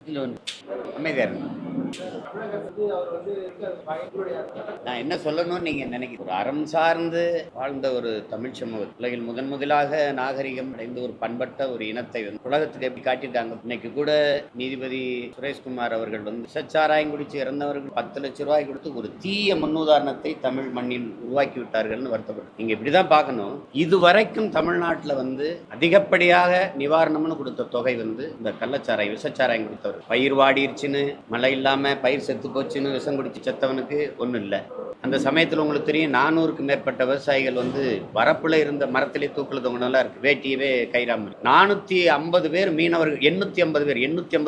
இல்லை அமைதியா இருங்க. நான் என்ன சொல்லணும்னு நீங்க நினைக்கிறீங்க? ஒரு அறம் சார்ந்து வாழ்ந்த ஒரு தமிழ் சமூகம் உலகில் முதலாக நாகரிகம் அடைந்த ஒரு பண்பட்ட ஒரு இனத்தை வந்து உலகத்துக்கு எப்படி காட்டியிருக்காங்க. இன்னைக்கு கூட நீதிபதி சுரேஷ்குமார் அவர்கள் வந்து விஷச்சாராயம் குடிச்சு இறந்தவர்கள் 10 லட்சம் ரூபாய் கொடுத்து ஒரு தீய முன்னுதாரணத்தை தமிழ் மண்ணில் உருவாக்கி விட்டார்கள்னு வருத்தப்படும். நீங்க இப்படிதான் பார்க்கணும். இதுவரைக்கும் தமிழ்நாட்டில் வந்து அதிகப்படியாக நிவாரணம்னு கொடுத்த தொகை வந்து இந்த கள்ளச்சாராயம் விஷச்சாராயம் கொடுத்தவர். பயிர் வாடிருச்சுன்னு, மழை இல்லாம பயிர் செத்து போச்சுன்னு விஷம் குடிச்சு செத்தவனுக்கு ஒன்றும் இல்லை. அந்த சமயத்தில் உங்களுக்கு தெரியும் 400க்கும் மேற்பட்ட விவசாயிகள் வந்து வரப்புல இருந்த மரத்திலே தூக்குல தொங்கினெல்லாம் இருக்கு. வேட்டியவே கைராம 450 பேர் மீனவர்கள், 850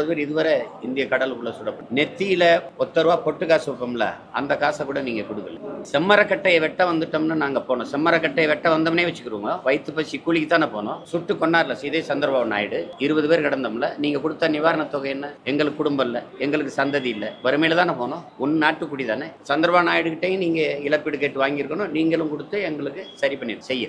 பேர் இதுவரை இந்திய கடலுக்குள்ள சுடப்படும். நெத்தியில 10 ரூபா பொட்டு காசு வைப்போம்ல, அந்த காசை கூட நீங்க கொடுக்கல. செம்மரக்கட்டையை வெட்ட வந்துட்டோம்னு நாங்க போனோம். செம்மரக்கட்டையை வெட்ட வந்தோம்னே வச்சுக்கிறோங்க. வயிற்று பசி கூலிக்கு தானே போனோம். சுட்டு கொண்டாடல இதே சந்திரபாபு நாயுடு. 20 பேர் கிடந்தோம்ல. நீங்க கொடுத்த நிவாரண தொகை என்ன? எங்களுக்கு குடும்பம் இல்லை, எங்களுக்கு சந்ததி இல்லை, வறுமையில தானே போனோம். நாட்டுக்குடி தானே. சந்திரபாபு நாயுடு கிட்டையும் நீங்க இழப்பீடு கேட்டு வாங்கியிருக்கணும். நீங்களும் கொடுத்து எங்களுக்கு சரி பண்ணி செய்ய.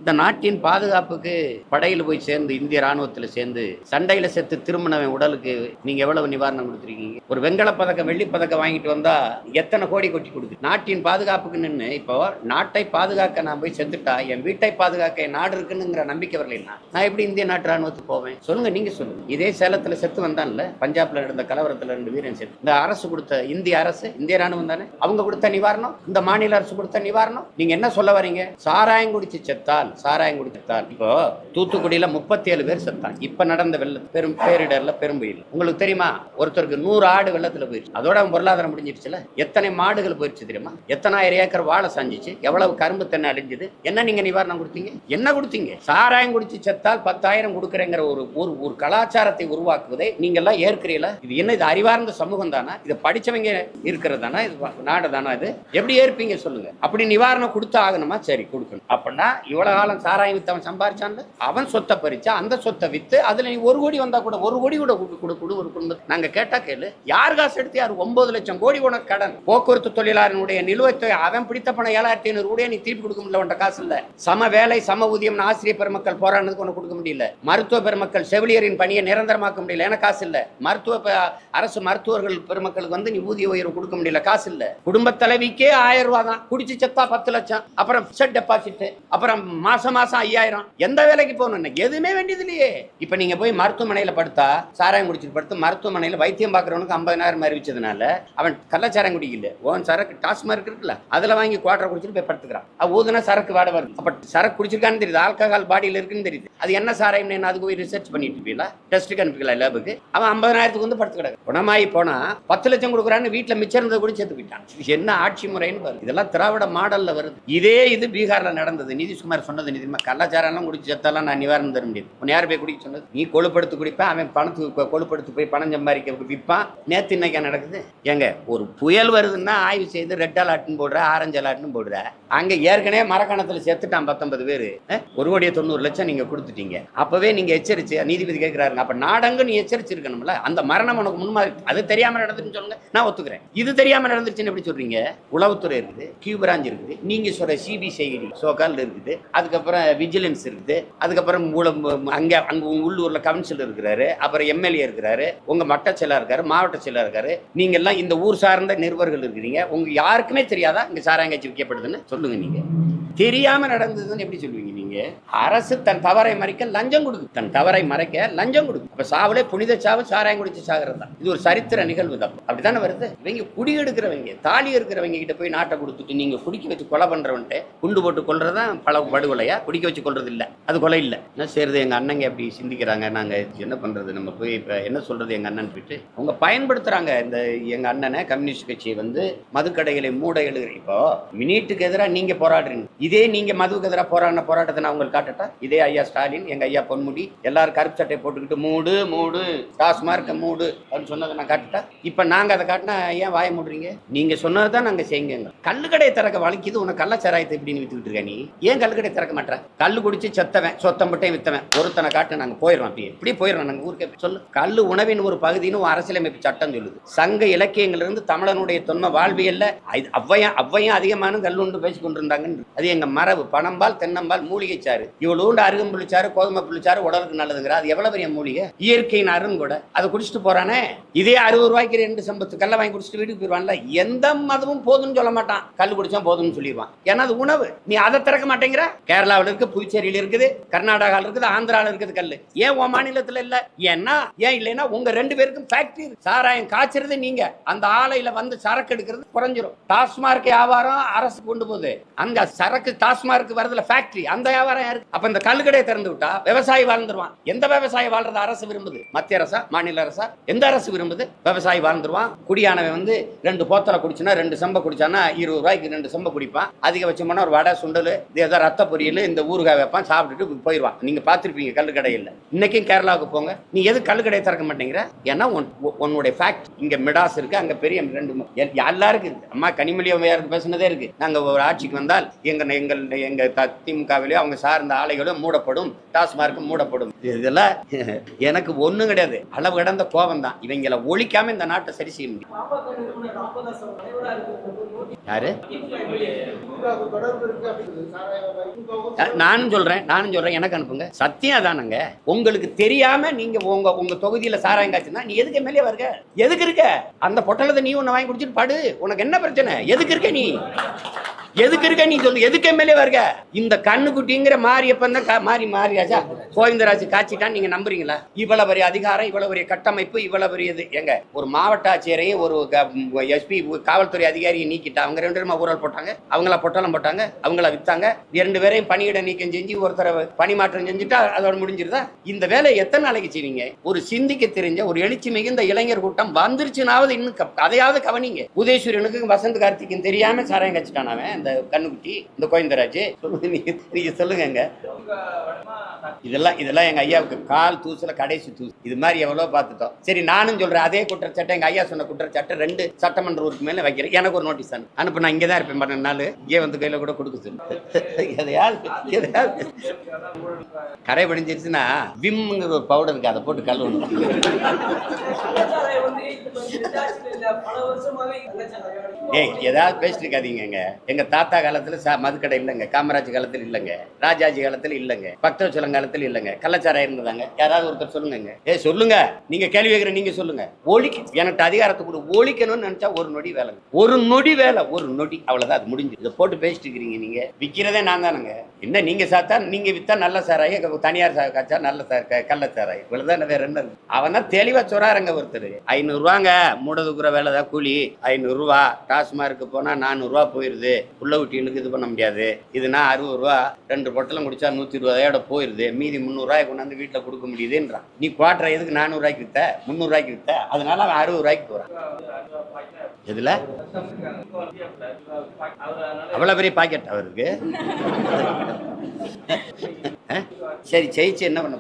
இந்த நாட்டின் பாதுகாப்புக்கு படையில் போய் சேர்ந்து, இந்திய ராணுவத்தில் சேர்ந்து சண்டையில செத்து திரும்பினவன் உடலுக்கு நீங்க எவ்வளவு நிவாரணம் கொடுத்துருக்கீங்க? ஒரு வெண்கல பதக்கம் வெள்ளி பதக்கம் வாங்கிட்டு வந்தா எத்தனை கோடி கொட்டி கொடுக்கு? நாட்டின் பாதுகாப்புக்கு நின்று இப்போ நாட்டை பாதுகாக்க நான் போய் செத்துட்டா என் வீட்டை பாதுகாக்க என் நாடு இருக்குன்னுங்கிற நம்பிக்கை வரலைன்னா நான் எப்படி இந்திய நாட்டு ராணுவத்துக்கு போவேன்? சொல்லுங்க, நீங்க சொல்லுங்க. இதே சேலத்துல செத்து வந்தான்ல, பஞ்சாப்ல நடந்த கலவரத்துல 2 வீரன் செத்து. இந்த அரசு கொடுத்த, இந்திய அரசு, இந்திய ராணுவம் தானே, அவங்க கொடுத்த நிவாரணம், இந்த மாநில அரசு கொடுத்த நிவாரணம். நீங்க என்ன சொல்ல வரீங்க? சாராயம் குடிச்சு செத்தால், சாராயம் குடித்தால் இப்போ தூத்துக்குடியில 37 பேர் செத்தான். இப்ப நடந்த பெரும் பேரிடர்ல பெரும்புயில் உங்களுக்கு தெரியுமா? ஒருத்தருக்கு 100 ஆடு வெள்ளத்துல போயிடுச்சு. அதோட பொருளாதாரம் முடிஞ்சிருச்சுல. எத்தனை மாடுகள் போயிடுச்சு தெரியுமா? எத்தனாயிரம் ஏக்கர் வாழை சாஞ்சிச்சு, எவ்வளவு கரும்பு தென்னை அழிஞ்சது. என்ன நீங்க நிவாரணம் கொடுத்தீங்க? என்ன கொடுத்தீங்க? சாராயம் குடிச்சு செத்தால் 10,000 கொடுக்குறேங்கிற ஒரு கலாச்சாரத்தை உருவாக்குவதை நீங்க எல்லாம் ஏற்கிறீங்களா? இது என்ன? இது அறிவார்ந்த சமூகம் தானா? இது படிச்சவங்க இருக்கிறது தானா? இது நாடு தானா? இது எப்படி ஏற்பீங்க சொல்லுங்க? அப்படி நிவாரணம் கொடுத்து ஆகணுமா? சரி, கொடுக்கணும். அப்படின்னா இவ்வளவு காலம் சாராயம் வித்தவன் சம்பாரிச்சான், அவன் சொத்தை பறிச்சா, அந்த சொத்தை வித்து அதுல நீ 1 கோடி வந்தா கூட 1 கோடி கூட கொடு ஒரு குடும்பம். நாங்க கேட்டா கேளு, யார் காசு எடுத்து யார்? 9 லட்சம் கோடி உனக்கு கடன். போக்குவரத்து தொழிலாளனுடைய நிலுவைத் தொகை அவன் பிடித்த பணம் 7,500 கோடியா நீ திருப்பி கொடுக்க முடியல. உன்ட காசு இல்ல. சம வேலை சம ஊதியம் ஆசிரியர் பெருமக்கள் போராடுறதுக்கு உனக்கு கொடுக்க முடியல. மருத்துவ பெருமக்கள் செவிலியரின் பணியை நிரந்தரமாக்க முடியல, ஏன்னா காசு இல்ல. அரசு மருத்துவர்கள் பெருமக்களுக்கு வந்து நீ ஊதிய உயர்வு கொடுக்க முடியல, காசு இல்ல. குடும்ப தலைவிக்கே 1000 ரூபாய் தான். குடிச்சு செத்தா 10 லட்சம், அப்புறம் பிக்ஸட் டெபாசிட், அப்புறம் மாசம் 5000. எந்த வேலைக்கு போகணும்? எதுவுமே வேண்டியது இல்லையே. இப்ப நீங்க போய் மருத்துவமனையில படுத்தா, சாராயம் குடிச்சிட்டு படுத்து மருத்துவமனையில வைத்தியம் பாக்குறவனுக்கு 50,000 அறிவிச்சதுனால அவன் கள்ளச்சாராயம் குடிக்கல, ஓன் சரக்கு டாஸ்மார்க் இருக்குல்ல, அதுல வாங்கி குவார்டர் குடிச்சிட்டு போய் படுத்துக்கிறான். ஊதுனா சரக்கு வாட வருது. அப்ப சரக்கு குடிச்சிருக்கான்னு தெரியுது, ஆல்கஹால் பாடியில் இருக்குன்னு தெரியுது. அது என்ன சாராயம்? அதுக்கு போய் ரிசர்ச் பண்ணிட்டு இருப்பீங்களா? டெஸ்ட்டுக்கு அனுப்பிக்கலாம் லேபுக்கு. அவன் 50,000 வந்து படுத்து கிடக்கு. குணமாயி போனா 10 லட்சம் கொடுக்குறான்னு வீட்டுல மிச்சம் இருந்ததை கூட சேர்த்து போயிட்டான். என்ன ஆட்சி முறைன்னு பாரு. இதெல்லாம் திராவிட மாடல்ல வருது. இது பீகார்ல நடந்தது. நிதிஷ்குமார் சொன்னது நிதிமா, கள்ளச்சாரம் குடிச்சு செத்தாலாம் நான் நிவாரணம் தர முடியாது. உன் யார் போய் குடிக்க சொன்னது? நீ கொழுப்படுத்து குடிப்பேன், அவன் பணத்துக்கு கொழுப்படுத்து போய் பணம் சம்பாதிக்க விற்பான். நேத்து இன்னைக்கா நடக்குது? ஏங்க, ஒரு புயல் வருதுன்னா ஆய்வு செய்து ரெட் அலர்ட்னு போடுற, ஆரஞ்சு அலர்ட்னு போடுற. அங்க ஏற்கனவே மரக்கணத்துல செத்துட்டான் 19 பேரு. 1,90,00,000 நீங்க கொடுத்துட்டீங்க. அப்பவே நீங்க எச்சரிச்சு, நீதிபதி கேட்கிறாரு, அப்ப நாடங்கு நீ எச்சரிச்சிருக்கணும்ல. அந்த மரணம் உனக்கு முன்மாதிரி. அது தெரியாம நடந்துன்னு சொல்லுங்க, நான் ஒத்துக்கிறேன். இது தெரியாம நடந்துருச்சுன்னு எப்படி சொல்றீங்க? உளவுத்துறை இருக்குது, கியூ பிரான்ச் இருக்குது, நீங்க சொல்ற சிபிசிஐடி சோகால் இருக்குது, அதுக்கப்புறம் விஜிலன்ஸ் இருக்குது, அதுக்கப்புறம் அங்க உள்ளூர்ல கவுன்சிலர் இருக்கிறாரு, அப்புறம் எம்எல்ஏ இருக்கிறாரு, உங்க மட்ட செயலர் இருக்காரு, மாவட்ட செயலர் இருக்காரு, நீங்க எல்லாம் இந்த ஊர் சார்ந்த நிருபர்கள் இருக்கிறீங்க. உங்க யாருக்குமே தெரியாதா இங்க சாராயம் காட்சி விற்கப்படுதுன்னு? சொல்லுங்க. நீங்க தெரியாம நடந்ததுன்னு எப்படி சொல்லுவீங்க? நீங்க அரசு தன் தவறை மறைக்க லஞ்சம் கொடுக்கு, தன் தவறை மறைக்க லஞ்சம் கொடுக்கு. அப்ப சாவுலே புனித சாவு சாராயம் குடிச்சு சாகிறது தான். இது ஒரு சரித்திர நிகழ்வு தான். அப்படித்தானே வருது. இவங்க குடி எடுக்கிறவங்க, தாலி இருக்கிறவங்க கிட்ட போய் நாட்டை கொடுத்துட்டு நீங்க குடிக்க வச்சு கொலை பண்றவன்ட்டு குண்டு போட்டு கொல்றதான் படுகொலையா? குடிக்க வச்சு கொல்றது இல்ல, அது கொலை இல்ல. என்ன செய்யறது? எங்க அண்ணங்க அப்படி சிந்திக்கிறாங்க. நாங்க என்ன பண்றது? நம்ம போய் இப்ப என்ன சொல்றது? எங்க அண்ணன் போயிட்டு அவங்க பயன்படுத்துறாங்க இந்த எங்க அண்ணனை, கம்யூனிஸ்ட் கட்சியை வந்து மதுக்கடைகளை மூட எழுதுறீங்க. இப்போ மினிட்டுக்கு எதிராக நீங்க போராடுறீங்க. இதே நீங்க மதுவுக்கு எதிராக போராட்டத்தை நான் உங்களுக்கு காட்டட்டா? இதே ஐயா ஸ்டாலின், எங்க ஐயா பொன்முடி எல்லாரும் கருப்பு சட்டை போட்டுக்கிட்டு மூடு மூடு டாஸ்மார்க் மூடு அப்படின்னு சொன்னதை நான் காட்டட்டா? இப்ப நாங்க அதை காட்டினா ஏன் வாய மூடுறீங்க? நீங்க சொன்னதுதான் நாங்க செய்யுங்க. கல்லுக்கடையை திறக்க வலிக்குது, உனக்கு கள்ளச்சாராயத்தை எப்படின்னு வித்துக்கிட்டு இருக்க? நீ ஏன் கல்லுக்கடை திறக்க திறக்க மாட்டேன். கல்லு குடிச்சு செத்தவன் சொத்தம் மட்டும் வித்தவன் ஒருத்தனை காட்டு நாங்க போயிடுறோம். அப்படியே இப்படி போயிடுறோம். நாங்க ஊருக்கே சொல்லு. கல்லு உணவின் ஒரு பகுதின்னு அரசியலமைப்பு சட்டம் சொல்லுது. சங்க இலக்கியங்களிலிருந்து தமிழனுடைய தொன்ம வாழ்வியல்ல அவ்வையும் அதிகமான கல்லுண்டு பேசி கொண்டிருந்தாங்க. அது எங்க மரபு. பனம்பால், தென்னம்பால், மூலிகை சாறு, இவ்வளவு அருகம்புள்ளிச்சாறு, கோதுமை புள்ளிச்சாறு உடலுக்கு நல்லதுங்கிற. அது எவ்வளவு பெரிய மூலிகை, இயற்கையின் அருங்கூட. அதை குடிச்சிட்டு போறானே. இதே 60 ரூபாய்க்கு 2 சம்பத்து கல்ல வாங்கி குடிச்சிட்டு வீட்டுக்கு போயிடுவான்ல. எந்த மதமும் போதும்னு சொல்ல மாட்டான். கல் குடிச்சா போதும்னு சொல்லிடுவான். ஏன்னா அது உணவு. நீ அதை திறக்க மாட்டேங்கிற. கேரளாவில் இருக்கு, புதுச்சேரியில் இருக்குது, கர்நாடகாவில் இருக்குது, ஆந்திராவில் இருக்குது கல்லு. ஏன் உன் மாநிலத்தில் இல்ல? ஏன்னா ஏன் இல்லைன்னா உங்க 2 பேருக்கும் ஃபேக்டரி. சாராயம் காய்ச்சறது நீங்க, அந்த ஆலையில வந்து சரக்கு எடுக்கிறது குறைஞ்சிரும். டாஸ்மார்க் வியாபாரம் அரசு கொண்டு போகுது. அந்த சரக்கு டாஸ்மார்க் வரதுல ஃபேக்டரி, அந்த வியாபாரம் யாருக்கு? அப்ப இந்த கல்லு கடையை திறந்து விட்டா விவசாயி வாழ்ந்துருவான். எந்த விவசாயி வாழ்றது அரசு விரும்புது? மத்திய அரசா, மாநில அரசா? எந்த அரசு விரும்புது? விவசாயி வாழ்ந்துருவான். குடியானவன் வந்து 2 போத்தலை குடிச்சுனா 2 செம்ப குடிச்சானா 20 ரூபாய்க்கு 2 செம்ப குடிப்பான். அதிகபட்சமான ஒரு வடை, சுண்டல், ஏதோ ரத்த பொரியல், இந்த ஊறுகாய் வைப்பான், சாப்பிட்டுட்டு போயிடுவான். நீங்க பார்த்துருப்பீங்க கல்லு கடையில். இன்னைக்கும் கேரளாவுக்கு போங்க, நீ எது கல்லு கடையை திறக்க மாட்டேங்கிற? ஏன்னா உன்னுடைய ஃபேக்ட் இங்க மிடாஸ் இருக்கு, அங்க பெரிய 2 எல்லாருக்கும் இருக்கு. அம்மா கனிமொழியாருக்கு பேசுனதே இருக்கு. நாங்க ஒரு ஆட்சிக்கு வந்தால் எங்க திமுகவிலே அவங்க சார்ந்த ஆலைகளும் மூடப்படும், டாஸ்மார்க்கும் மூடப்படும். இதெல்லாம் எனக்கு ஒண்ணும் கிடையாது. அளவு கடந்த கோபம் தான். இவங்களை ஒழிக்காம இந்த நாட்டை சரி செய்ய முடியும். யாரு? நானும் சொல்றேன் எனக்கு அனுப்புங்க. சத்தியம் அதானுங்க. உங்களுக்கு தெரியாம நீங்க உங்க தொகுதியில சாராயம் காய்ச்சுனா நீ எதுக்கு மேலே வருக? எதுக்கு இருக்க? அந்த பொட்டலத்தை நீ ஒண்ணு வாங்கி குடிச்சிட்டு பாடு. உனக்கு என்ன பிரச்சனை? எதுக்கு இருக்க நீ? எதுக்கு இருக்க நீ சொல்லு. எதுக்கு எம்எல்ஏ வருக? இந்த கண்ணுக்குட்டிங்கிற மாரியப்பன் தான் மாறியாச்சா கோவிந்தராஜ் காய்ச்சிட்டான்னு நீங்க நம்புறீங்களா? இவ்வளவு பெரிய அதிகாரம், இவ்வளவு பெரிய கட்டமைப்பு, இவ்வளவு பெரியது. எங்க ஒரு மாவட்ட ஆட்சியரையும் ஒரு எஸ்பி காவல்துறை அதிகாரியை நீக்கிட்டா. அவங்க 2 பேருமா ஊழல் போட்டாங்க. அவங்கள பொட்டலம் போட்டாங்க, அவங்கள வித்தாங்க. 2 பேரையும் பணியிட நீக்கம் செஞ்சு ஒருத்தரை பணிமாற்றம் செஞ்சுட்டா அதோட முடிஞ்சிருதா? இந்த வேலை எத்தனை நாளைக்கு செய்வீங்க? ஒரு சிந்திக்க தெரிஞ்ச ஒரு எழுச்சி மிகுந்த இளைஞர் கூட்டம் வந்துருச்சுனாவது இன்னும் அதையாவது கவனிங்க. உதயசூரியனுக்கு வசந்த் கார்த்திக்கும் தெரியாம சாராயம் காய்ச்சிட்டான் அவன். இந்த கண்ணுக்குட்டி, இந்த கோவிந்தராஜ். நீங்க சொல்லுங்க. இதெல்லாம் எங்க ஐயாவுக்கு கால் தூசுல கடைசி தூசு. இது மாதிரி எவ்வளவு பார்த்துட்டோம். சரி, நானும் சொல்றேன். அதே குற்றச்சாட்டை எங்க ஐயா சொன்ன குற்றச்சாட்டை 2 சட்டமன்ற உறுப்பு மேல வைக்கிறேன். எனக்கு ஒரு நோட்டீஸ் அனுப்பு. நான் இங்கதான் இருப்பேன் 12 நாள். இங்கே வந்து கையில கூட கொடுக்க சொல்லு. எதையாவது கரை படிஞ்சிருச்சுன்னா விம்ங்கிற ஒரு பவுடர் இருக்கு, அதை போட்டு கழுவணும். ஏதாவது பேசிட்டு இருக்காதீங்க. எங்க தாத்தா காலத்துல மதுக்கடை இல்லைங்க, காமராஜ் காலத்துல இல்லைங்க, ராஜாஜி காலத்துல இல்லைங்க, பக்தவச்சலம் காலத்துல இல்லைங்க, கள்ளச்சாராயம் இருந்ததாங்க. யாராவது ஒருத்தர் சொல்லுங்க. சொல்லுங்க. நீங்க கேள்வி கேட்கிற நீங்க சொல்லுங்க. எனக்கு அதிகாரத்தை கூட ஒழிக்கணும்னு நினைச்சா ஒரு நொடி வேலை, ஒரு நொடி அவ்வளவுதான். அது முடிஞ்சு. இதை போட்டு பேசிட்டு இருக்கிறீங்க. நீங்க விற்கிறதே நான் தானுங்க. என்ன நீங்க சாத்தா நீங்க வித்தா நல்ல சாராயம், தனியார் காய்ச்சா நல்ல கள்ளச்சாராயம், இவ்வளவுதான். வேற என்ன? அவன் தான் தெளிவா சொல்றாருங்க. ஒருத்தர் 500 ரூபாங்க மூடதுக்குற வேலை தான் கூலி. 500 ரூபா. டாஸ்மார்க்கு போனா 400 ரூபா போயிருது. உள்ள விட்டினுக்கு இது பண்ண முடியாது. இதுனா 60 ரூபா. 2 பொட்டலம் குடிச்சா 120 போயிருது. மீதி 300 ரூபாய் கொண்டாந்து வீட்டுல கொடுக்க முடியுதுன்றான். நீ குவாட்டரை எதுக்கு 400 ரூபாய்க்கு வித்த, 300 ரூபாய்க்கு வித்த? அதனால அவன் 60 ரூபாய்க்கு போறான். இதுல அவ்வளவு பெரிய பாக்கெட் அவருக்கு. சரி, ஜெயிச்சு என்ன பண்ண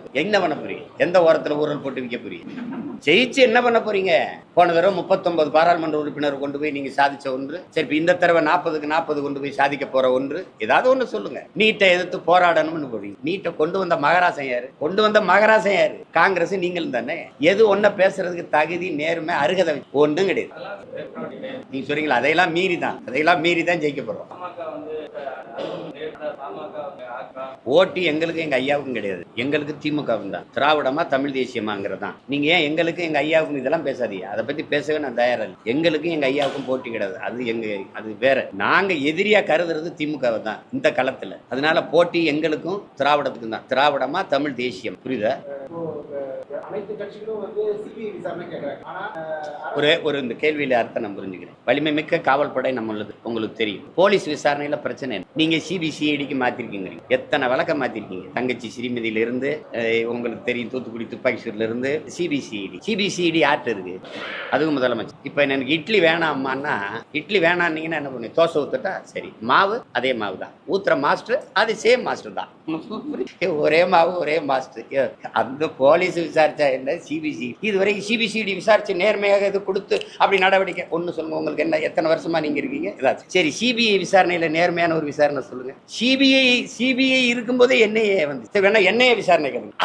போறீங்க? எந்த ஓரத்துல ஊரல் போட்டு விற்க போறீங்க? ஜெயிச்சு என்ன பண்ண போறீங்க? போன தடவை 39 பாராளுமன்ற உறுப்பினர் கொண்டு போய் நீங்க சாதிச்ச ஒன்று. சரி, இந்த தடவை 40க்கு 40 கொண்டு போய் சாதிக்க போற ஒன்று. ஏதாவது ஒண்ணு சொல்லுங்க. நீட்டை எதிர்த்து போராடணும்னு போறீங்க. நீட்டை கொண்டு வந்த மகாராசன் யாரு? காங்கிரஸ் நீங்களும் தானே. எது ஒன்ன பேசுறதுக்கு தகுதி, நேர்மை, அருகதை ஒன்றும் கிடையாது. நீங்க சொல்றீங்களா? அதையெல்லாம் மீறி தான் ஜெயிக்க போறோம். ஓட்டு எங்களுக்கு எங்க ஐயாவுக்கும் கிடையாது. எங்களுக்கு திமுகவும் தான். திராவிடமா தமிழ் தேசியமாங்கிறதான். நீங்க ஏன் எங்களுக்கு எங்க ஐயாவுக்கும் இதெல்லாம் பேசாதீங்க. அதை பத்தி பேசவே நான் தயாரா இல்லை. எங்களுக்கும் எங்க ஐயாவுக்கும் போட்டி கிடையாது. அது வேற. நாங்க எதிரியா கருதுறது திமுகவை தான் இந்த களத்துல. அதனால போட்டி எங்களுக்கும் திராவிடத்துக்கும் தான். திராவிடமா தமிழ் தேசியம். புரியுதா? அனைத்து கட்சிகளும் வந்து சிபிஐ விசாரணை கேட்கறாங்க. ஒரு இந்த கேள்வியில அர்த்தம் நான் புரிஞ்சுக்கிறேன். வலிமை மிக்க காவல் படை நம்மளது உங்களுக்கு தெரியும். போலீஸ் விசாரணையில பிரச்சனை. நீங்க சிபிசிஐடிக்கு மாத்திருக்கீங்க. எத்தனை வழக்கம் மாத்திருக்கீங்க? தங்கச்சி ஸ்ரீமதியில இருந்து உங்களுக்கு தெரியும், தூத்துக்குடி துப்பாக்கி சூர்ல இருந்து சிபிசிஐடி யார்கிட்ட இருக்கு? அதுவும் முதலமைச்சர். இப்போ எனக்கு இட்லி வேணாம்மான்னா, இட்லி வேணான்னீங்கன்னா என்ன பண்ணுவீங்க? தோசை ஊத்துட்டா சரி, மாவு அதே மாவு தான், ஊத்துற மாஸ்டர் அது சேம் மாஸ்டர் தான், ஒரே மாவு ஒரே மாஸ்டர். அந்த போலீஸ் விசாரிச்சா என்ன, சிபிசி இதுவரைக்கும் சிபிசிடி விசாரிச்சு நேர்மையாக இது கொடுத்து அப்படி நடவடிக்கை ஒன்று சொல்லுங்க. உங்களுக்கு என்ன, எத்தனை வருஷமா நீங்க இருக்கீங்க? ஏதாச்சும் சரி, சிபிஐ விசாரணையில நேர்மையான ஒரு விசாரணை சொல்லுங்க. சிபிஐ இருக்கும்போதே என்ஐஏ வந்து வேணா என்ஐஏ விசாரணை கேளுங்க.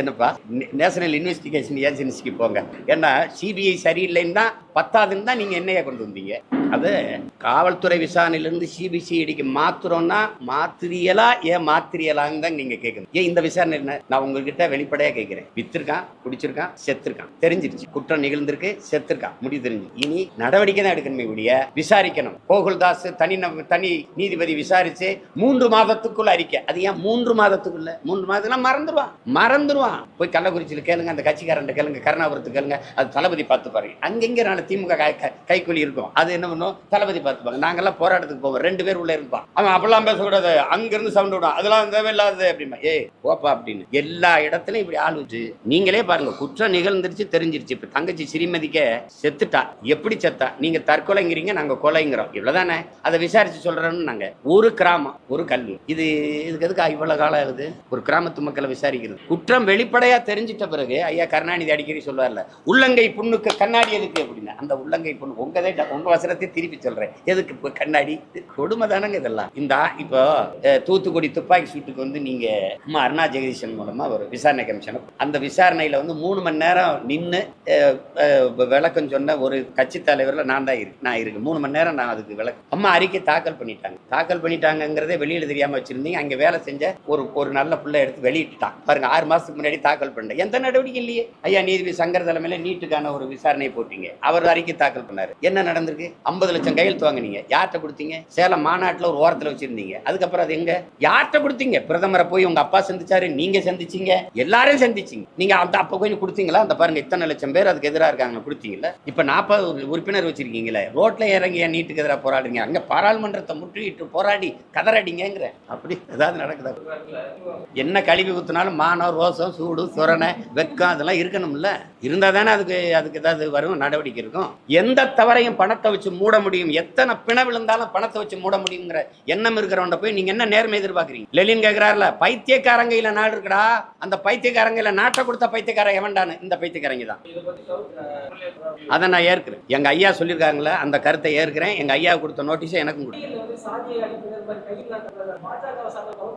என்னப்பா, நேஷனல் இன்வெஸ்டிகேஷன் ஏஜென்சிக்கு போங்க. ஏன்னா சிபிஐ சரியில்லைன்னு தான், பத்தாதுன்னு தான் நீங்க என்ஐஏ கொண்டு வந்தீங்க. அது காவல்துறை விசாரணையிலிருந்து சிபிசிஐடிக்கு மாத்துறோம்னா மாத்திரியலா, ஏன் மாத்திரியலான்னு தான் நீங்க கேட்கணும். ஏன் இந்த விசாரணை என்ன? நான் உங்ககிட்ட வெளிப்படையா கேட்கிறேன். வித்திருக்கான், குடிச்சிருக்கான், செத்துருக்கான், தெரிஞ்சிருச்சு. குற்றம் நிகழ்ந்திருக்கு, செத்துருக்கான், முடிவு தெரிஞ்சு. இனி நடவடிக்கை தான் எடுக்கணுமே ஒழிய விசாரிக்கணும். கோகுல்தாஸ் தனி நீதிபதி விசாரிச்சு 3 மாதத்துக்குள்ள அறிக்கை. அது ஏன் 3 மாதத்துக்குள்ள? 3 மாதத்துக்குள்ள மறந்துடுவான். போய் கள்ளக்குறிச்சியில் கேளுங்க, அந்த கட்சிக்காரன் கேளுங்க, கருணாபுரத்து கேளுங்க, அது தளபதி பார்த்து பாருங்க. அங்கெங்க நாளை திமுக கைக்கூலி இருக்கும், அது என்ன பண்ணும்? தளபதி பார்த்துப்பாங்க. நாங்கெல்லாம் போராட்டத்துக்கு போவோம், 2 பேர் உள்ள இருப்பான். அவன் அப்பெல்லாம் பேசக்கூடாது, அங்கிருந்து சவுண்ட் விடும், அதெல்லாம் தேவையில்லாது அப்படிமா. ஓப்பா அப்படின்னு எல்லா இடத்துலையும் இப்படி ஆள் வச்சு நீங்களே பாருங்க. குற்றம் நிகழ்ந்துருச்சு, தெரிஞ்சிருச்சு. இப்ப தங்கச்சி ஸ்ரீமதிக்க செத்துட்டா, எப்படி செத்தா? நீங்க தற்கொலைங்கிறீங்க, நாங்க கொலைங்கிறோம், இவ்வளவுதானே. அதை விசாரிச்சு சொல்றோம்னு நாங்க. ஒரு கிராமம், ஒரு கல்வி, இதுக்கு எதுக்கு இவ்வளவு காலம் ஆகுது? ஒரு கிராமத்து மக்களை விசாரிக்கிறது. குற்றம் வெளிப்படையா தெரிஞ்சிட்ட பிறகு ஐயா கருணாநிதி அடிக்கடி சொல்லுவார்ல, உள்ளங்கை புண்ணுக்கு கண்ணாடி எதுக்கு அப்படின்னு. அந்த உள்ளங்கை புண்ணு உங்க வசனத்தை திருப்பி சொல்றேன், எதுக்கு இப்போ கண்ணாடி? கொடுமை தானங்க இதெல்லாம். இந்த இப்போ தூத்துக்குடி துப்பாக்கி சூட்டுக்கு வந்து நீங்க அருணா ஜெகதீசன் மூலமா ஒரு விசாரணை கமிஷன், அந்த விசாரணையில வந்து 3 மணி நேரம் நின்று விளக்கம் சொன்ன ஒரு கட்சி தலைவர்ல நான் இருக்கு 3 மணி நேரம் நான் அதுக்கு விளக்கம். அம்மா அறிக்கை தாக்கல் பண்ணிட்டாங்கிறதே வெளியில தெரியாம வச்சிருந்தீங்க. அங்க வேலை செஞ்ச ஒரு நல்ல பிள்ளை எடுத்து வெளியிட்டான் பாருங்க. 6 மாசத்துக்கு முன்னாடி தாக்கல் பண்ண எந்த நடவடிக்கை இல்லையே. ஐயா நீதிபதி சங்கர் தலைமையில நீட்டுக்கான ஒரு விசாரணை போட்டீங்க, அவர் அறிக்கை தாக்கல் பண்ணாரு. என்ன நடந்திருக்கு? 50 லட்சம் கையெழுத்து வாங்கினீங்க, யார்கிட்ட கொடுத்தீங்க? சேலம் மாநாட்டில் ஒரு ஓரத்தில் வச்சிருந்தீங்க. அதுக்கப்புறம் அது எங்க, யார்கிட்ட கொடுத்தீங்க? பிரதமரை போய் உங்க அப்பா சந்திச்சாரு, நீங்க சந்திச்சீங்க, எல்லாரும் சந்திச்சீங்க. நீங்க அப்ப கொஞ்சம் கொடுத்தீங்களா? அந்த பாருங்க, இத்தனை லட்சம் பேர் அதுக்கு எதிராக இருக்காங்க, கொடுத்தீங்களா? இப்ப 40 உறுப்பினர் வச்சிருக்கீங்களே, ரோட்ல இறங்கி நீட்டுக்கு எதிராக போராடுங்க, அங்க பாராளுமன்றத்தை முற்றுகிட்டு போராடி கதறடிங்கிற. அப்படி ஏதாவது நடக்குதா? என்ன கழிவு ஊத்தினாலும் மானம், ரோசம், சூடு, சொரணை, வெக்கம் அதெல்லாம் இருக்கணும்ல. இருந்தா தானே அதுக்கு ஏதாவது வரும், நடவடிக்கை இருக்கும். எந்த தவறையும் பணத்தை வச்சு மூட முடியும், எத்தனை பிண விழுந்தாலும் பணத்தை வச்சு மூட முடியுங்கிற எண்ணம் இருக்கிறவன் போய் நீங்க என்ன நேர்மை எதிர்பார்க்கறீங்க? லெலின் கேட்கிறாருல, பைத்தியக்காரங்கையில நாடு இருக்குடா, அந்த பைத்தியக்காரங்கையில நாட்டை கொடுத்த பைத்தியக்காரன் எவன்டானு? இந்த பைத்தியக்காரங்க தான். அதை நான் ஏற்கிறேன். எங்க ஐயா சொல்லியிருக்காங்களே, அந்த கருத்தை ஏற்கிறேன். எங்க ஐயா கொடுத்த நோட்டீஸை எனக்கும் கொடுத்து.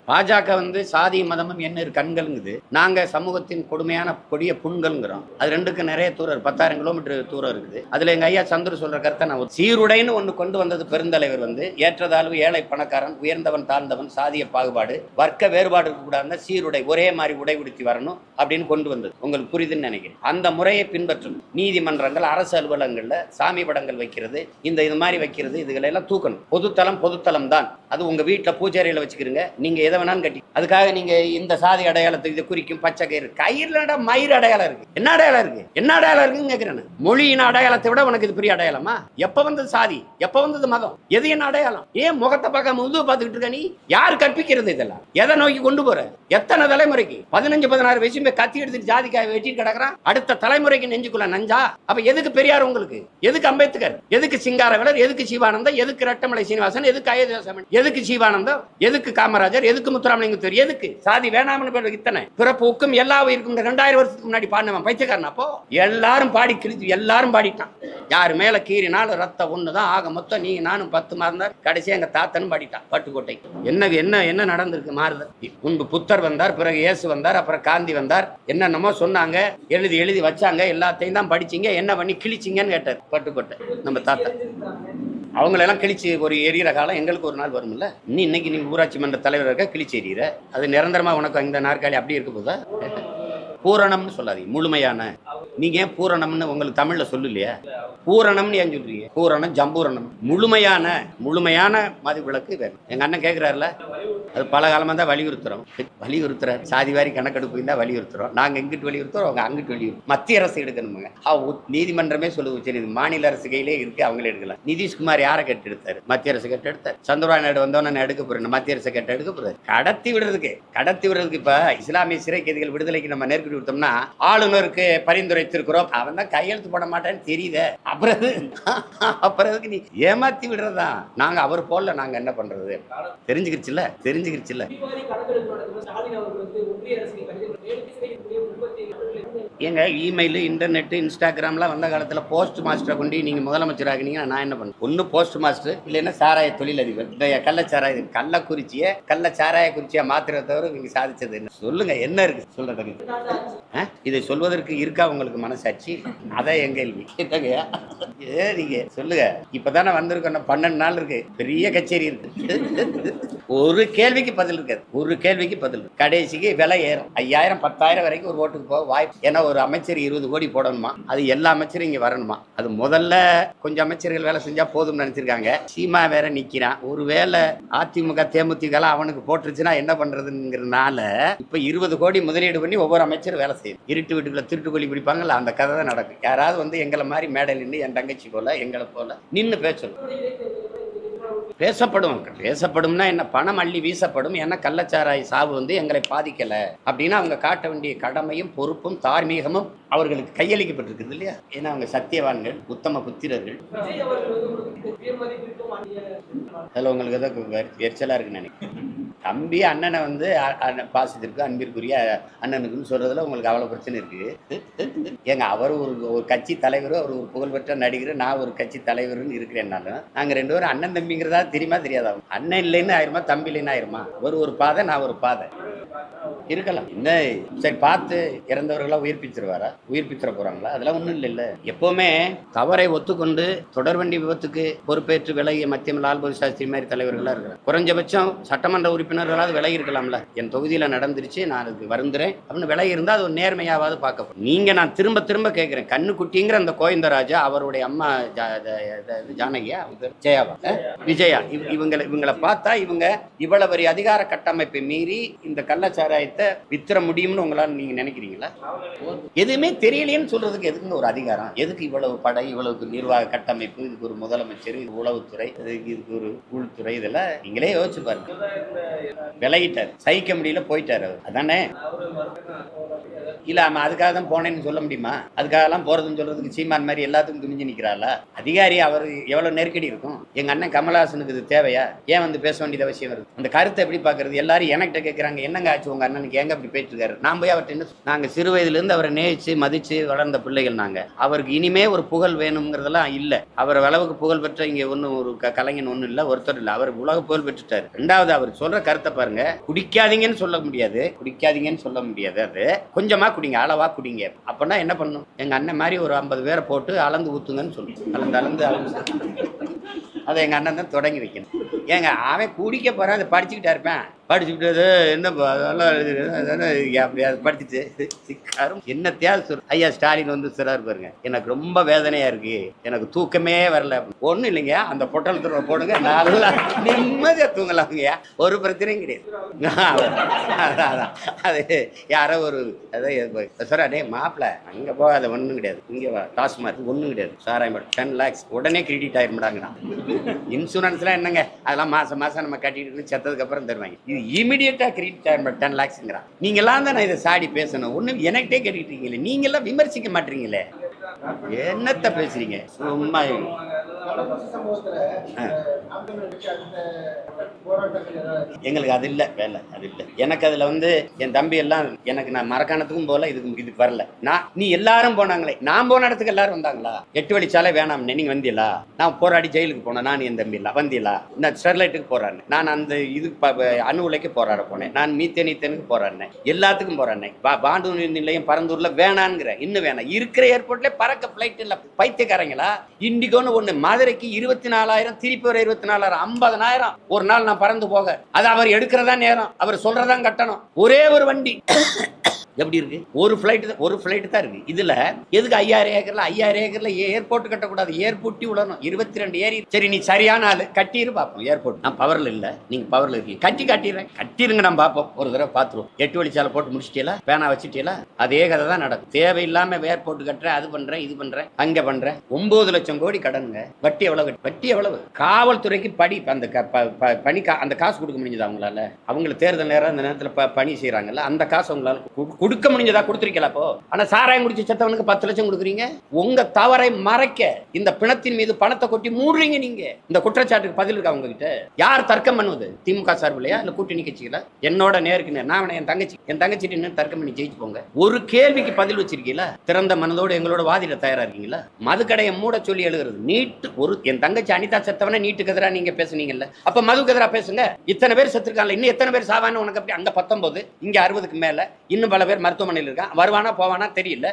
பாஜக வந்து சாதி மதமும் என்ன கண்கள்ங்குது, நாங்க சமூகத்தின் கொடுமையான கொடிய புண்கள்ங்கிறோம். அது ரெண்டுக்கு நிறைய தூரம், 10,000 கிலோமீட்டர் தூரம் இருக்குது. அதுல எங்க ஐயா சந்திர சொல்ற கருத்தை நான், சீருடைன்னு ஒண்ணு கொண்டு வந்தது பெருந்தலைவர் வந்து, ஏற்றதாழ்வு, ஏழை பணக்காரன், உயர்ந்தவன் தாழ்ந்தவன், சாதிய பாகுபாடு, வர்க்க வேறுபாடு இருக்கக்கூடாது, சீருடை ஒரே மாதிரி உடை உடுத்தி வரணும் அப்படின்னு கொண்டு வந்தது. உங்களுக்கு புரியுதுன்னு நினைக்கிறேன். அந்த முறையை பின்பற்றணும். நீதிமன்றங்கள், அரசு அலுவலகங்கள்ல சாமி படங்கள் வைக்கிறது, இது மாதிரி வைக்கிறது, இதுகளெல்லாம் தூக்கணும். பொதுத்தலம் தான் அது. உங்க வீட்டுல பூஜாரியில வச்சுக்கிறீங்க, நீங்க எதை வேணாலும் கட்டி. அதுக்காக நீங்க இந்த சாதி அடையாளத்துக்கு இது குறிக்கும் பச்சை கயிறு, கயிறுல மயிர் அடையாளம் இருக்கு. என்ன அடையாளம் இருக்குன்னு கேட்கிறேன். மொழியின் அடையாளத்தை விட உனக்கு இது பெரிய அடையாளமா? எப்ப வந்தது சாதி, எப்ப வந்தது மதம், எது என்ன அடையாளம்? ஏன் முகத்தை பார்க்க முதுகு பார்த்துக்கிட்டு இருக்க நீ? யார் கற்பிக்கிறது இதெல்லாம்? எதை நோக்கி கொண்டு போற? எத்தனை தலைமுறைக்கு 15-16 வயசு கத்தி எடுத்துட்டு ஜாதிக்காய் வெட்டி கிடக்குறான். அடுத்த தலைமுறைக்கு நெஞ்சுக்குள்ள நஞ்சா? அப்ப எதுக்கு பெரியார் உங்களுக்கு? எதுக்கு அம்பேத்கர்? எதுக்கு சிங்காரவேலர்? எதுக்கு சிவானந்தம்? எதுக்கு ரெட்டமலை சீனிவாசன்? எதுக்கு அயோத்தியாசமன்? எதுக்கு சிவானந்தம்? எதுக்கு காமராஜர்? எதுக்கு முத்துராமலிங்கத்தேவர்? எதுக்கு சாதி வேணாம்னு பேர் இத்தனை பிறப்புக்கும் எல்லா உயிருக்கும் 2000 வருஷத்துக்கு முன்னாடி பாடினவன் பைத்தியக்காரன். அப்போ எல்லாரும் பாடி கிழிச்சு, எல்லாரும் பாடிட்டான். யாரு மேல கீறினாலும் ரத்தம் ஒண்ணுதான். ஆக மொத்தம் நீ நானும் 10 மாதம் கடைசி எங்க தாத்தனும் பாடிட்டான் பட்டுக்கோட்டை. என்ன நடந்திருக்கு? மாறுதல். முன்பு புத்தர் வந்தார், பிறகு இயேசு வந்தார், அப்புறம் காந்தி வந்தார். என்னென்னமோ சொன்னாங்க, எழுதி வச்சாங்க, எல்லாத்தையும் தான் படிச்சீங்க, என்ன பண்ணி கிழிச்சிங்கன்னு கேட்டார் பட்டுக்கோட்டை நம்ம தாத்தா. அவங்களெல்லாம் கிழிச்சு ஒரு எரியிற காலம் எங்களுக்கு ஒரு நாள் வரும்ல. இன்னைக்கு நீங்க ஊராட்சி மன்ற தலைவர் இருக்க கிழிச்சு எறிகிற, அது நிரந்தரமா உனக்கு இந்த நாற்காலி அப்படி இருக்க போதா? பூரணம்னு சொல்லாதீங்க, முழுமையான. நீங்க ஏன் பூரணம்னு உங்களுக்கு தமிழ்ல சொல்லலையா? பூரணம்னு ஏன் சொல்றீங்க? பூரணம், ஜம்பூரணம். முழுமையான மது விளக்கு வேணும். எங்க அண்ணன் கேட்கிறாருல, அது பல காலமாக தான் வலியுறுத்துறோம் சாதிவாரி கணக்கெடுப்பு தான் வலியுறுத்துறோம். நாங்கள் இங்கிட்டு வலியுறுத்துறோம், அவங்க அங்கிட்டு வலியுறுத்தும். மத்திய அரசு எடுக்கணுமுங்க. நீதிமன்றமே சொல்லுது, உச்ச மாநில அரசு கையிலே இருக்கு, அவங்களே எடுக்கலாம். நிதிஷ்குமார் யாரை கேட்டு எடுத்தாரு? மத்திய அரசு கேட்டு எடுத்தாரு. சந்திரபாபு நாயுடு வந்தோன்னு எடுக்க போறேன், மத்திய அரசு கேட்டு எடுக்க போறாரு. கடத்தி விடுறதுக்கு இப்ப இஸ்லாமிய சிறை கைதிகள் விடுதலைக்கு நம்ம நெருக்கடி கொடுத்தோம்னா ஆளுநருக்கு பரிந்துரைத்திருக்கிறோம், அவன் தான் கையெழுத்து போட மாட்டேன்னு தெரியுது. அப்புறம் நீ ஏமாத்தி விடுறதா? நாங்க அவர் போல நாங்க என்ன பண்றது? தெரிஞ்சுக்கிடுச்சுல. எங்க இமெயில், இன்டர்நெட், இன்ஸ்டாகிராம்லாம் வந்த காலத்துல போஸ்ட் மாஸ்டரை கொண்டு நீங்க முதலமைச்சர் ஆகினீங்கன்னா நான் என்ன பண்ண? ஒன்னு போஸ்ட் மாஸ்டர், இல்லைன்னா சாராய தொழிலதிபர். இந்த கள்ளச்சாராய கள்ளச்சாராய குறிச்சியா மாத்திர தவிர நீங்க சாதிச்சது என்ன? சொல்லுங்க, என்ன இருக்கு சொல்றதுக்கு? இதை சொல்வதற்கு இருக்கா உங்களுக்கு மனசாட்சி? அதான் எங்க கேள்வி. நீங்க சொல்லுங்க. இப்பதானே வந்திருக்கோம், 12 நாள் இருக்கு, பெரிய கச்சேரி இருக்கு. ஒரு கேள்விக்கு பதில் இருக்காது. கடைசிக்கு விலை ஏறும். 5000 10,000 வரைக்கும் ஒரு ஓட்டுக்கு போக வாய்ப்பு. ஏன்னா ஒரு அமைச்சர் 20 கோடி போடணுமா, அது எல்லா அமைச்சரும் இங்க வரணுமா. அது முதல்ல கொஞ்சம் அமைச்சர்கள் வேலை செஞ்சா போதும்னு நினைச்சிருக்காங்க. சீமா வேற நிக்கிறான். ஒருவேளை அதிமுக தேமுதிக அவனுக்கு போட்டுருச்சுன்னா என்ன பண்றதுங்கிறதுனால இப்ப 20 கோடி முதலீடு பண்ணி ஒவ்வொரு அமைச்சரும் வேலை செய்யும். இருட்டு வீட்டுக்குள்ள திருட்டு கோழி பிடிப்பாங்கல்ல, அந்த கதை தான் நடக்கும். யாராவது வந்து எங்களை மாதிரி மேடையில் நின்று என் தங்கச்சி போல எங்களை போல நின்று பேசப்படும்னா என்ன? பணம் அள்ளி வீசப்படும். ஏன்னா கள்ளச்சாராய சாவு வந்து எங்களை பாதிக்கல அப்படின்னா அவங்க காட்ட வேண்டிய கடமையும் பொறுப்பும் தார்மீகமும் அவர்களுக்கு கையளிக்கப்பட்டிருக்குது இல்லையா? ஏன்னா அவங்க சத்தியவான்கள், உத்தம புத்திரர்கள். அதில் உங்களுக்கு ஏதோ எரிச்சலா இருக்குன்னு நினைக்கிறேன். தம்பி அண்ணனை வந்து பாசத்திற்கு அன்பிற்குரிய அண்ணனுக்குன்னு சொல்றதுல உங்களுக்கு அவ்வளவு பிரச்சனை இருக்கு. ஏங்க அவர் ஒரு கட்சி தலைவர், அவர் ஒரு புகழ்பெற்ற நடிகர், நான் ஒரு கட்சி தலைவர்னு இருக்கிறேன்னாலும் நாங்க 2 பேரும் அண்ணன் தம்பிங்கிறதா தெரியுமா தெரியாதா? அண்ணன் இல்லைன்னு ஆயிருமா, தம்பி இல்லைன்னு ஆயிருமா? ஒரு பாதை, நான் ஒரு பாதை இருக்கலாம். என்ன சரி, பார்த்து இறந்தவர்களா உயிர்ப்பிச்சிட போறாங்களா? அதெல்லாம் ஒண்ணும் இல்ல. எப்பவுமே தவறை ஒத்துக்கொண்டு தொடர்வண்டி விபத்துக்கு பொறுப்பேற்று விலகிய மத்திய லால்பகதூர் சாஸ்திரி மாதிரி தலைவர்களா இருக்கிறாங்க. குறைஞ்சபட்சம் சட்டமன்ற உறுப்பினர்களாவது விலகி இருக்கலாம்ல. என் தொகுதியில நடந்துருச்சு, நான் அதுக்கு வருந்துறேன் அப்படின்னு விலகி இருந்தா அது ஒரு நேர்மையாவது பார்க்கப்படும். நீங்க நான் திரும்ப திரும்ப கேட்கிறேன், கண்ணுக்குட்டிங்கிற அந்த கோவிந்தராஜா, அவருடைய அம்மா ஜானகியா, விஜயா, இவங்களை பார்த்தா இவங்க இவ்வளவு பெரிய அதிகார கட்டமைப்பை மீறி இந்த கள்ளச்சாராயத்தை வித்திர முடியும்னு உங்களால நீங்க நினைக்கிறீங்களா? எதுவுமே தெரியலையேன்னு சொல்றதுக்கு எதுக்குங்க ஒரு அதிகாரம்? எதுக்கு இவ்வளவு படை, இவ்வளவு நிர்வாக கட்டமைப்பு, இதுக்கு ஒரு முதலமைச்சர், இது உளவுத்துறை, இதுக்கு ஒரு உள்துறை, இதெல்லாம் நீங்களே யோசிச்சு பாருங்க. விலகிட்டார், சகிக்க முடியல, போயிட்டாரு அவர். அதானே? இல்ல ஆமா, அதுக்காக தான் போனேன்னு சொல்ல முடியுமா? அதுக்காக எல்லாம் போறதுன்னு சொல்றதுக்கு சீமான் மாதிரி எல்லாத்துக்கும் துணிஞ்சு நிக்கிறாளா? அதிகாரி அவர் எவ்வளவு நெருக்கடி இருக்கும். எங்க அண்ணன் கமலஹாசனுக்கு இது தேவையா? ஏன் வந்து பேச வேண்டியது அவசியம் வருது? அந்த கருத்தை எப்படி பாக்குறது? எல்லாரும் என்கிட்ட கேட்கறாங்க, என்னங்க ஆச்சு உங்க அண்ணனுக்கு, எங்க அப்படி பேசிட்டு இருக்காரு? நான் போய் அவர்கிட்ட என்ன, நாங்க சிறு வயதுல இருந்து அவரை நேசிச்சு மதிச்சு வளர்ந்த பிள்ளைகள் நாங்க. அவருக்கு இனிமே ஒரு புகழ் வேணுங்கிறதெல்லாம் இல்ல. அவர் அளவுக்கு புகழ் பெற்ற இங்க ஒன்னும் ஒரு கலைஞன் ஒன்னும் இல்ல, ஒருத்தர் இல்ல. அவர் உலக புகழ் பெற்றுட்டாரு. ரெண்டாவது அவர் சொல்ற கருத்தை பாருங்க. குடிக்காதீங்கன்னு சொல்ல முடியாது, அது கொஞ்சமா குடிங்க, அளவா குடிங்க. அப்பனா என்ன பண்ணும்? எங்க அண்ணன் மாதிரி ஒரு 50 பேரை போட்டு அளந்து ஊத்துங்கன்னு சொல்லுங்க. அளந்து அதை எங்க அண்ணன் தான் தொடங்கி வைக்கணும். ஏங்க அவன் குடிக்க போறான், அதை படிச்சுக்கிட்டா இருப்பேன். படிச்சுக்கிட்டு என்ன அப்படியாவது படிச்சுட்டு என்னத்தையாவது சொல். ஐயா ஸ்டாலின் வந்து சிறாரு பாருங்க, எனக்கு ரொம்ப வேதனையா இருக்கு, எனக்கு தூக்கமே வரல. ஒன்றும் இல்லைங்க, அந்த பொட்டலத்துல போடுங்க, நல்லா நிம்மதியா தூங்கலாம்ங்கய்யா, ஒரு பிரச்சனையும் கிடையாது. அது யாரோ ஒரு சார் அடே மாப்பிள்ள அங்க போகாத, ஒன்றும் கிடையாது, இங்கே வா டாஸ்மார்க் ஒன்றும் கிடையாது, சாராயம் 10 lakhs உடனே கிரெடிட் ஆயிருமாடாங்கண்ணா. இன்சூரன்ஸ்லாம் என்னங்க, அதெல்லாம் மாசம் மாசம் நம்ம கட்டிட்டு செத்ததுக்கு அப்புறம் தருவாங்க. இது இமிடியேட்டா கிரெடிட் ஆயிருமா 10 lakhsங்கிறான். நீங்க எல்லாம் தான் நான் இதை சாடி பேசணும். ஒண்ணு எனக்கிட்டே கேட்டுக்கிட்டு இருக்கீங்களே, நீங்க எல்லாம் விமர்சிக்க மாட்டீங்களே, என்னத்த பேசுறீங்க சும்மா? எங்களுக்கு அது இல்ல வேலை, அது இல்ல எனக்கு. அதுல வந்து என் தம்பி எல்லாம் எனக்கு, நான் மரக்காணத்துக்கும் போல, இதுக்கு வரல. நீ எல்லாரும் போனாங்களே, நான் போன இடத்துக்கு எல்லாரும் வந்தாங்களா? 8 வழிச்சாலை வேணாம் நீங்க வந்தீங்களா? நான் போராடி ஜெயிலுக்கு போனேன், நான் என் தம்பி இல்ல வந்தீங்களா? நான் ஸ்டெர்லைட்டுக்கு போறாரு, நான் அந்த இது அணு உலைக்கு போராட போனேன், நான் மீத்தேனுக்கு போராடினேன், எல்லாத்துக்கும் போராடினேன். பாண்டு நிலையம் பரந்தூர்ல வேணான்ங்கிற, இன்னும் வேணாம். இருக்கிற ஏர்போர்ட்ல பறக்க பிளைட் இல்ல, பைத்தியக்காரங்களா? இண்டிகோன்னு ஒண்ணு மதுரைக்கு 24,000, திருப்பி ஒரு 24,000, 50,000 ஒரு நாள் நான் பறந்து போக. அது அவர் எடுக்கிறதா நேரம், அவர் சொல்றதான் கட்டணும். ஒரே ஒரு வண்டி எப்படி இருக்கு? ஒரு ஃபிளைட் தான் இருக்கு. இதுல எதுக்கு 5000 ஏக்கர்ல ஏர்போர்ட் கட்டக்கூடாது? ஏர்போர்ட்டி விடணும். 22 ஏரி. சரி, நீ சரியான ஆளு, கட்டிரு பாப்போம் ஏர்போர்ட். நான் பவர்ல இல்ல, நீங்க பவர்ல இருக்கீங்க, காட்டிடுறேன். கட்டிருங்க, நான் பாப்போம். ஒரு தடவை பாத்துருவோம். 8 வழிச்சாலை போட்டு முடிச்சிட்டீங்களா? பேனா வச்சுட்டீங்களா? அதே கதை தான் நடக்கும். தேவையில்லாம ஏர்போர்ட் கட்டுறேன், அது பண்றேன், இது பண்றேன், அங்க பண்றேன். 9 லட்சம் கோடி கடனுங்க. வட்டி எவ்வளவு? வட்டி எவ்வளவு? காவல்துறைக்கு படி அந்த பணி அந்த காசு கொடுக்க முடிஞ்சதா அவங்களால? அவங்களுக்கு தேர்தல் நேரம் அந்த நேரத்தில் பணி செய்யறாங்கல்ல, அந்த காசு அவங்களால கொடுக்க முடிஞ்சதா? கொடுத்துருக்கல. அப்போ ஆனா சாராயம் குடிச்சு செத்தவனுக்கு 10 லட்சம் கொடுக்குறீங்க. உங்க தவறை மறைக்க இந்த பிணத்தின் மீது பணத்தை கொட்டி மூடுறீங்க. நீங்க இந்த குற்றச்சாட்டுக்கு பதில் இருக்கா உங்ககிட்ட? யார் தர்க்கம் பண்ணுவது? திமுக சார்பிலையா இல்ல கூட்டணி கட்சிகளா? என்னோட நேருக்கு நேர் நான் என் தங்கச்சி தர்க்கம் பண்ணி ஜெயிச்சு போங்க. ஒரு கேள்விக்கு பதில் வச்சிருக்கீங்களா? திறந்த மனதோடு எங்களோட வாதிட தயாரா இருக்கீங்களா? மதுக்கடையை மூட சொல்லி எழுதுறது. நீட் ஒரு என் தங்கச்சி அனிதா செத்தவன நீட்டுக்கு எதிராக நீங்க பேசுனீங்கல்ல, அப்ப மதுக்கு எதிராக பேசுங்க. இத்தனை பேர் செத்துருக்காங்க, இன்னும் எத்தனை பேர் சாவான்னு உனக்கு அப்படி? அங்க 19, இங்க 60க்கு மேல, இன்னும் பல பேர் மருத்துவமனையில் இருக்கான். வருவானா போவானா தெரியல.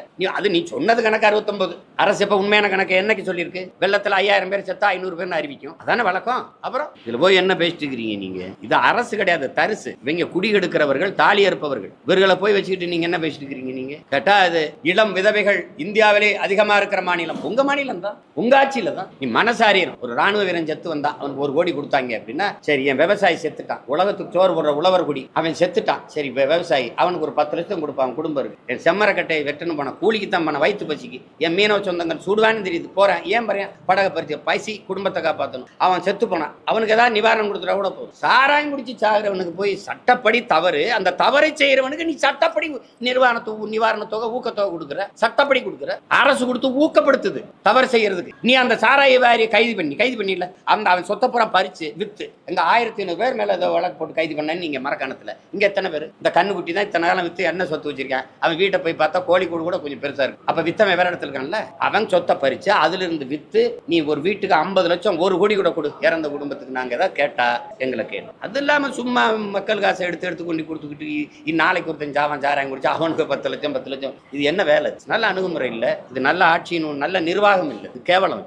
நீ சொன்னது கணக்கு 69. அரசு இப்ப உண்மையான கணக்கு என்னைக்கு சொல்லியிருக்கு? வெள்ளத்துல 5000 பேர் செத்தா 500 பேர் அறிவிக்கும். அதான வழக்கம். அப்புறம் இதுல போய் என்ன பேசிட்டு இருக்கிறீங்க நீங்க? இது அரசு கிடையாது, தரிசு. இவங்க குடி எடுக்கிறவர்கள், தாலி அறுப்பவர்கள். இவர்களை போய் வச்சுக்கிட்டு நீங்க என்ன பேசிட்டு இருக்கிறீங்க? நீங்க கேட்டா அது இளம் விதவைகள் இந்தியாவிலே அதிகமா இருக்கிற மாநிலம் உங்க மாநிலம் தான், உங்க ஆட்சியில தான். நீ மனசாரியன் ஒரு ராணுவ வீரன் செத்து வந்தான், அவனுக்கு 1 கோடி கொடுத்தாங்க அப்படின்னா சரி, என் விவசாயி செத்துட்டான், உலகத்துக்கு சோறு போடுற உழவர் குடி அவன் செத்துட்டான், சரி விவசாயி அவனுக்கு ஒரு 10 லட்சம் கொடுப்பான், குடும்பம் இருக்கு. என் செம்மரக்கட்டையை வெட்டணும் போன கூலிக்கு தான் பண்ண, வயிற்று பசிக்கு. என் மீனவ சொந்தங்கள் சுடுவான்னு தெரியுது, போறேன். ஏன் பாரு படகை பறிச்சு பசி குடும்பத்தை காப்பாற்றணும். அவன் செத்து போனான், அவனுக்கு ஏதாவது நிவாரணம் கொடுத்துட்டா கூட போதும். சாராயம் குடிச்சு சாகிறவனுக்கு போய் சட்டப்படி தவறு, அந்த தவறை செய்யறவனுக்கு நீ சட்டப்படி நிவாரண தொகை, ஊக்கத்தொகை கொடுக்குற, சட்டப்படி கொடுக்குற. அரசு கொடுத்து ஊக்கப்படுத்துது தவறு செய்யறதுக்கு. நீ அந்த சாராய வாரியை கைது பண்ணில, அந்த அவன் சொத்தப்புறம் பறிச்சு வித்து எங்க 1500 பேர் மேல வழக்கு போட்டு கைது பண்ண. நீங்க மரக்காணத்துல இங்க எத்தனை பேர்? இந்த கண்ணுக்குட்டி தான் இத்தனை காலம் வித்து என்ன சொத்து வச்சிருக்கான். அவன் வீட்டை போய் பார்த்தா கோழிக்கூடு கூட கொஞ்சம் பெருசா இருக்கு. அப்ப வித்தவன் வேற இடத்துல இருக்கான்ல, அவன் சொத்தை பறிச்சு அதுல இருந்து வித்து நீ ஒரு வீட்டுக்கு 50 லட்சம் 1 கோடி கூட கொடு. இறந்த குடும்பத்துக்கு நாங்க ஏதாவது கேட்டா எங்களை கேட்கும். அது இல்லாம சும்மா மக்கள் காசை எடுத்து கொண்டு கொடுத்துக்கிட்டு நாளைக்கு ஒருத்தன் ஜாவன் சாராயம் குடிச்சு அவனுக்கு 10 லட்சம். இது என்ன வேலை? நல்ல அணுகுமுறை இல்லை. இது நல்ல ஆட்சியின் நல்ல நிர்வாகம் இல்லை. இது கேவலம்.